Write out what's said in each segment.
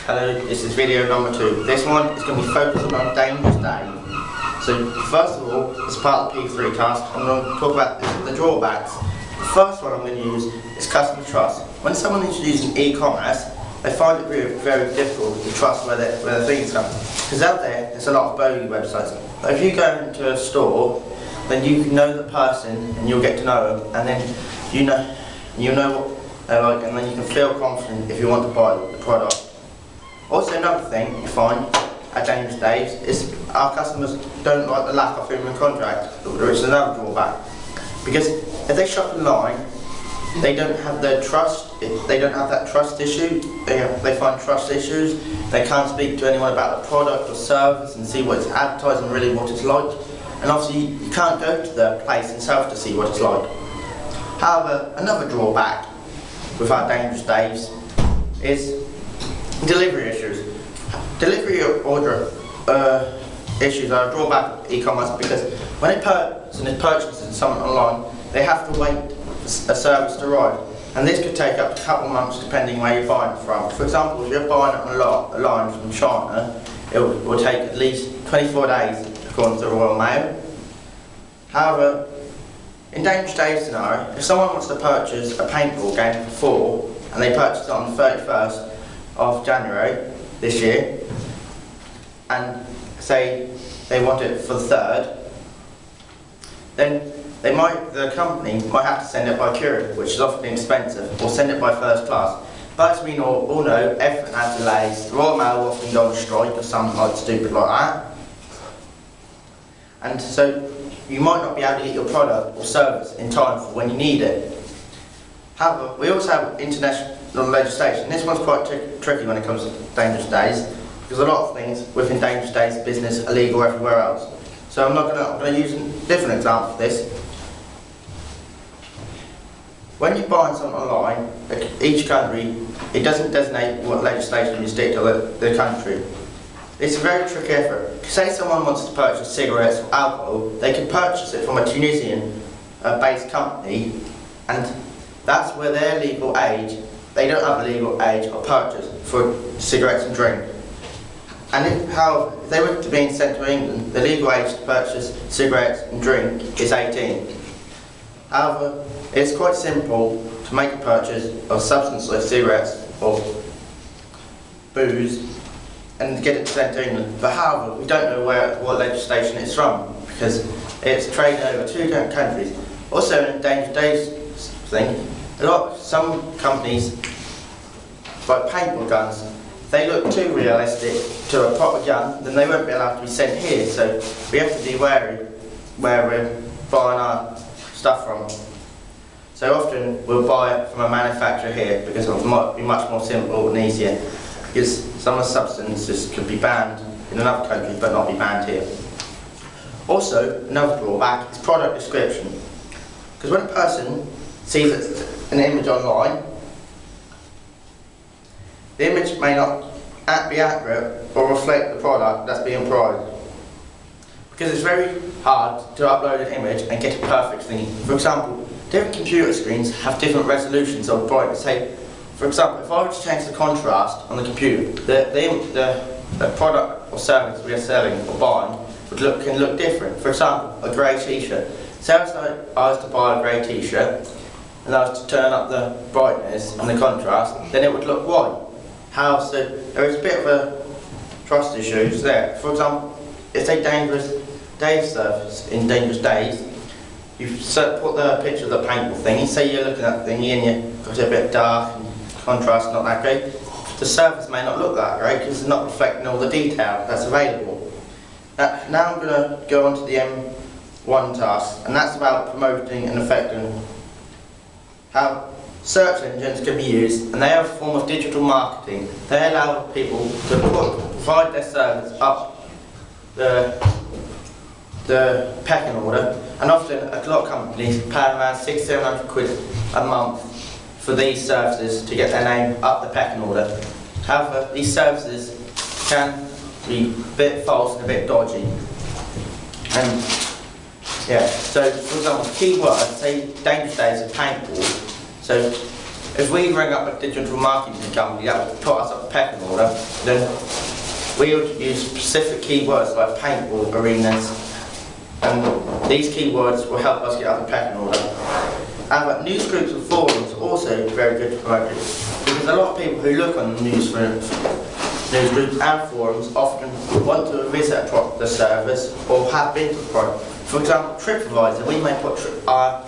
Hello, this is video number 2. This one is going to be focused on Dangerous Day. So first of all, as part of the P3 task, I'm going to talk about the drawbacks. The first one I'm going to use is customer trust. When someone is using e-commerce, they find it very difficult to trust where their things come. Because out there's a lot of bogey websites. But if you go into a store, then you can know the person and you'll get to know them, and then you know what they're like, and then you can feel confident if you want to buy the product. Also, another thing you find at Dangerous Days is our customers don't like the lack of human contact, which is another drawback. Because if they shop online, they don't have their trust. They don't have that trust issue. They find trust issues. They can't speak to anyone about the product or service and see what it's advertised and really what it's like. And obviously, you can't go to the place itself to see what it's like. However, another drawback with our Dangerous Days is delivery issues. Delivery order issues are a drawback of e-commerce because when a person is purchasing something online, they have to wait for a service to arrive, and this could take up to a couple of months depending where you're buying it from. For example, if you're buying it on a line from China, it will take at least 24 days according to the Royal Mail. However, in Dangerous Days scenario, if someone wants to purchase a paintball game for 4 and they purchase it on the 31st of January this year, and say they want it for the 3rd, then the company might have to send it by courier, which is often expensive, or send it by first class. But as we all know, everything has delays. The Royal Mail will often go on strike or something like stupid like that, and so you might not be able to get your product or service in time for when you need it. However, we also have international legislation. This one's quite tricky when it comes to Dangerous Days, because a lot of things within Dangerous Days business are legal everywhere else. So I'm going to use a different example for this. When you're buying something online, each country, it doesn't designate what legislation you stick to the country. It's a very tricky effort. Say someone wants to purchase cigarettes or alcohol, they can purchase it from a Tunisian-based company, and that's where their legal age, they don't have a legal age of purchase for cigarettes and drink. And if they were to be sent to England, the legal age to purchase cigarettes and drink is 18. However, it's quite simple to make a purchase of substance like cigarettes or booze and get it sent to England. But however, we don't know what legislation it's from, because it's traded over 2 different countries. Also, in Dangerous Days thing, some companies, like paintball guns, if they look too realistic to a proper gun, then they won't be allowed to be sent here. So we have to be wary where we're buying our stuff from. So often we'll buy it from a manufacturer here because it might be much more simple and easier. Because some of the substances could be banned in another country but not be banned here. Also, another drawback is product description. Because when a person sees an image online, the image may not be accurate or reflect the product that's being prized. Because it's very hard to upload an image and get a perfect thing. For example, different computer screens have different resolutions of brightness. Say, for example, if I were to change the contrast on the computer, the product or service we are selling or buying can look different. For example, a grey t-shirt. Say I was to buy a grey t-shirt and I was to turn up the brightness and the contrast, then it would look white. However, so there is a bit of a trust issues there. For example, it's a Dangerous Days service in Dangerous Days. You put the picture of the paintball thing, you say you're looking at the thingy and you've got it a bit dark and contrast not that great. The service may not look that great because it's not reflecting all the detail that's available. Now I'm going to go on to the M1 task, and that's about promoting and affecting how search engines can be used, and they are a form of digital marketing. They allow people to provide their service up the pecking order, and often a lot of companies pay around £600–700 a month for these services to get their name up the pecking order. However, these services can be a bit false and a bit dodgy. And yeah, so for example, keywords, say Dangerous Days of paintball. So if we ring up a digital marketing company that would put us up a pecking order, then we would use specific keywords like paintball, arenas, and these keywords will help us get up the pecking order. And news groups and forums are also very good to promote it, because a lot of people who look on news groups and forums often want to visit the service or have been to the product. For example, TripAdvisor, we may put our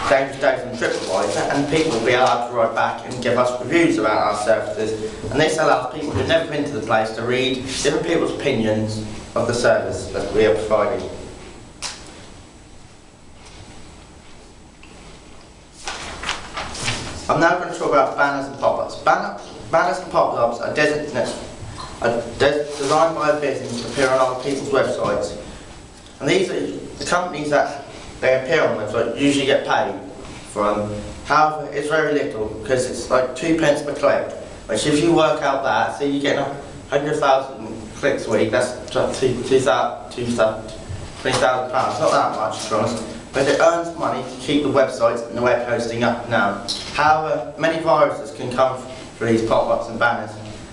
Dangerous Days on TripAdvisor and people will be allowed to write back and give us reviews about our services, and this allows people who've never been to the place to read different people's opinions of the service that we are providing. I'm now going to talk about banners and pop-ups. Banners and pop-ups are designed by a business to appear on other people's websites. And these are the companies that they appear on the website usually get paid for them. However, it's very little because it's like 2 pence per click. Which if you work out that, so you get 100,000 clicks a week, that's £20,000. Not that much, to be honest. But it earns money to keep the websites and the web hosting up and down. However, many viruses can come through these pop-ups and banners.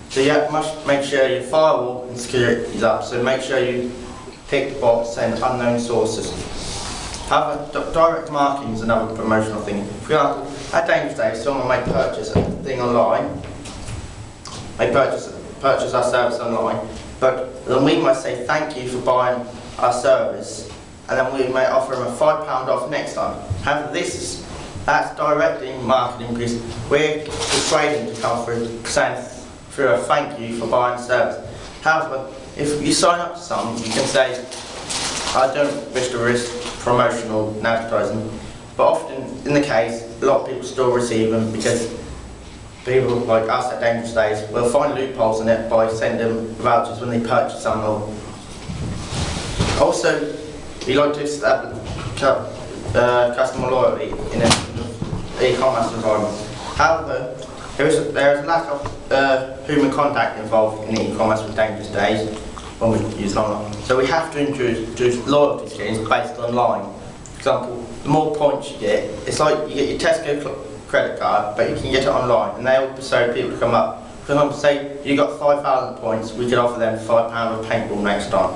So you must make sure your firewall and security is up. So make sure you tick the box saying unknown sources. However, direct marketing is another promotional thing. For example, at Dangerous Days, someone may purchase a thing online. They purchase our service online, but then we must say thank you for buying our service, and then we may offer them a £5 off next time. However, that's directing marketing because we're persuading to come through a thank you for buying service. However, if you sign up to something, you can say, I don't wish to risk promotional advertising, but often in the case, a lot of people still receive them because people like us at Dangerous Days will find loopholes in it by sending vouchers when they purchase something. Also, we like to establish customer loyalty in an e-commerce environment. However, there is a lack of human contact involved in e-commerce with Dangerous Days when we use it online. So we have to introduce loyalty schemes based online. For example, the more points you get, it's like you get your Tesco credit card, but you can get it online, and they will persuade people to come up. For example, say you got 5,000 points, we could offer them £5 of paintball next time.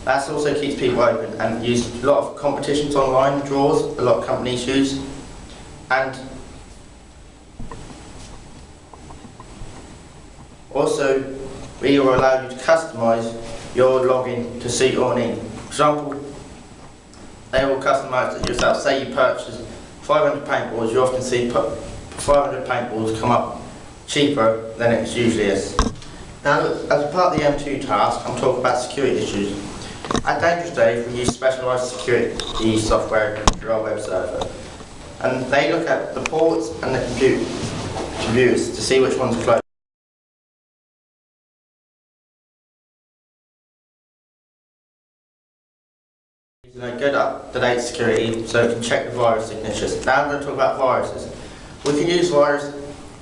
That also keeps people open and use a lot of competitions online, draws, a lot of companies use. And also, we will allow you to customise your login to suit your needs. For example, they will customise it yourself. Say you purchase 500 paintballs, you often see 500 paintballs come up cheaper than it usually is. Now, as part of the M2 task, I'm talking about security issues. At Dangerous Days, we use specialised security software through our web server, and they look at the ports and the computers to see which ones are closed. Good up-to-date security so we can check the virus signatures. Now I'm going to talk about viruses. We can use virus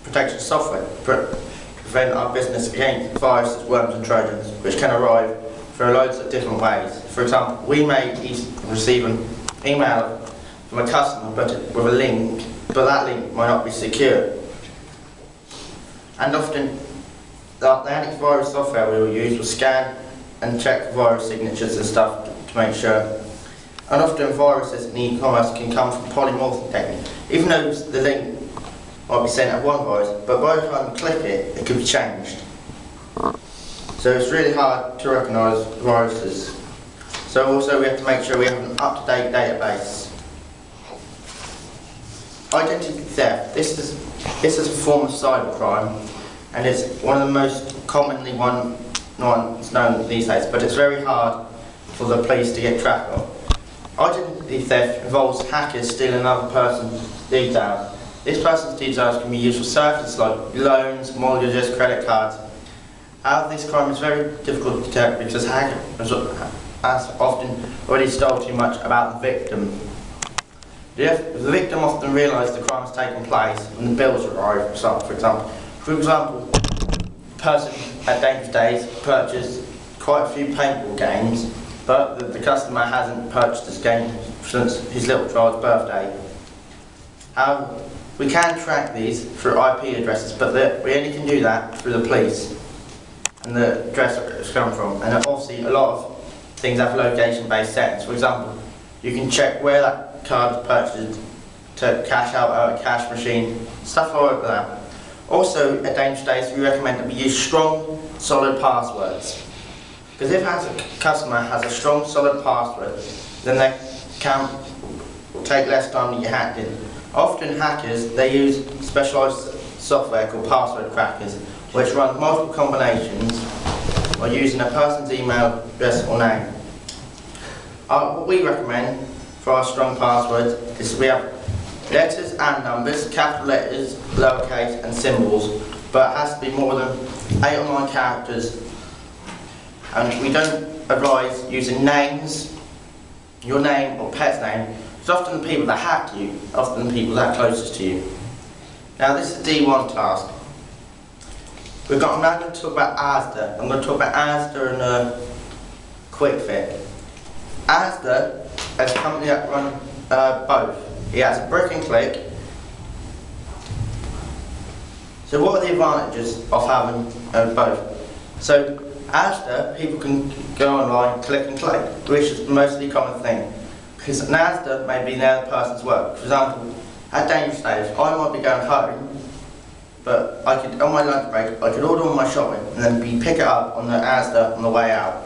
protection software to prevent our business against viruses, worms and trojans, which can arrive through loads of different ways. For example, we may receive an email from a customer with a link, but that link might not be secure. And often, the antivirus software we will use will scan and check virus signatures and stuff to make sure. And often viruses in e-commerce can come from polymorphic technique. Even though the link might be sent at one virus, but by the time you click it, it could be changed. So it's really hard to recognise viruses. So also we have to make sure we have an up-to-date database. Identity theft. This is a form of cybercrime, and it's one of the most commonly known these days, but it's very hard for the police to get track of. Identity theft involves hackers stealing another person's details. This person's details can be used for services like loans, mortgages, credit cards. However, this crime is very difficult to detect because hackers has often already stole too much about the victim. The victim often realises the crime has taken place when the bills arrive, for example. The person at Dangerous Days purchased quite a few paintball games, but the customer hasn't purchased this game since his little child's birthday. However, We can track these through IP addresses, but we only can do that through the police and the address it's come from. And obviously a lot of things have location-based settings. For example, you can check where that card was purchased to cash out a cash machine, stuff like that. Also, at Dangerous Days, we recommend that we use strong, solid passwords. Because if a customer has a strong, solid password, then they can take less time to get hacked in. Often hackers, they use specialised software called password crackers, which run multiple combinations by using a person's email address or name. What we recommend for our strong passwords is we have letters and numbers, capital letters, lowercase and symbols, but it has to be more than 8 or 9 characters. And we don't advise using names, your name or pet's name. It's often the people that hack you, often the people that are closest to you. Now this is D1 task. I'm now going to talk about Asda. I'm going to talk about Asda and QuickFit. Asda is a company that runs both. It has a brick and click. So what are the advantages of having both? So Asda, people can go online, click and collect, which is the mostly common thing. Because an Asda may be near the person's work. For example, at Dangerous Days, I might be going home, but I could, on my lunch break, I could order all my shopping and then pick it up on the Asda on the way out.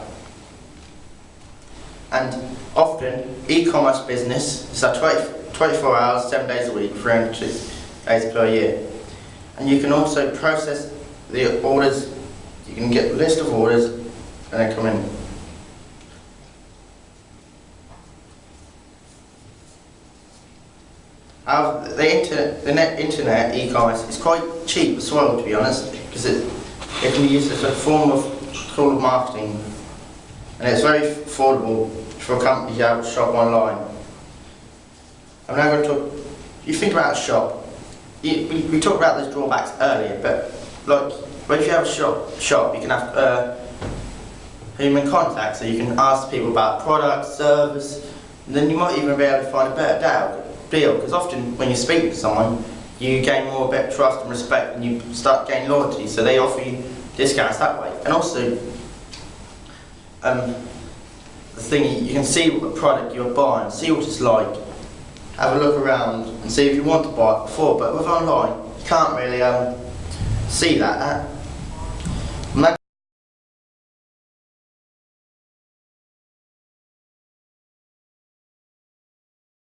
And often, e-commerce business is at 24 hours, 7 days a week, 300 days per year. And you can also process the orders. You can get a list of orders and they come in. The internet e-commerce is quite cheap as well, to be honest, because it can be used as a form of marketing, and it's very affordable for a company to have a shop online. I'm now going to talk. You think about a shop. We talked about those drawbacks earlier, but like, when you have a shop, you can have human contact, so you can ask people about product, service, and then you might even be able to find a better deal, because often when you speak to someone, you gain more better trust and respect, and you start gaining loyalty, so they offer you discounts that way. And also, the thing, you can see what the product you're buying, see what it's like, have a look around and see if you want to buy it before, but with online, you can't really see that.